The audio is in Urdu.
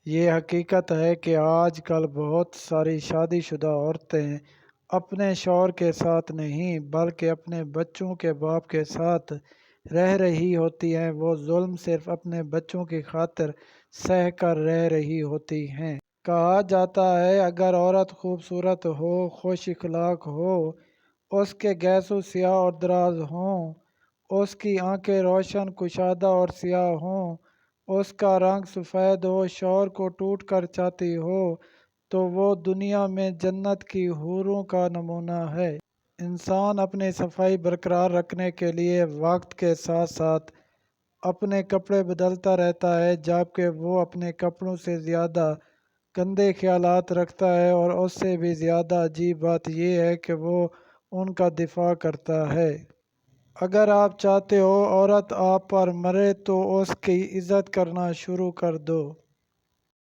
یہ حقیقت ہے کہ آج کل بہت ساری شادی شدہ عورتیں اپنے شوہر کے ساتھ نہیں بلکہ اپنے بچوں کے باپ کے ساتھ رہ رہی ہوتی ہیں۔ وہ ظلم صرف اپنے بچوں کی خاطر سہ کر رہ رہی ہوتی ہیں۔ کہا جاتا ہے اگر عورت خوبصورت ہو، خوش اخلاق ہو، اس کے گیسو سیاہ اور دراز ہوں، اس کی آنکھیں روشن کشادہ اور سیاہ ہوں، اس کا رنگ سفید ہو، شوہر کو ٹوٹ کر چاہتی ہو، تو وہ دنیا میں جنت کی حوروں کا نمونہ ہے۔ انسان اپنی صفائی برقرار رکھنے کے لیے وقت کے ساتھ ساتھ اپنے کپڑے بدلتا رہتا ہے، جبکہ وہ اپنے کپڑوں سے زیادہ گندے خیالات رکھتا ہے، اور اس سے بھی زیادہ عجیب بات یہ ہے کہ وہ ان کا دفاع کرتا ہے۔ اگر آپ چاہتے ہو عورت آپ پر مرے تو اس کی عزت کرنا شروع کر دو۔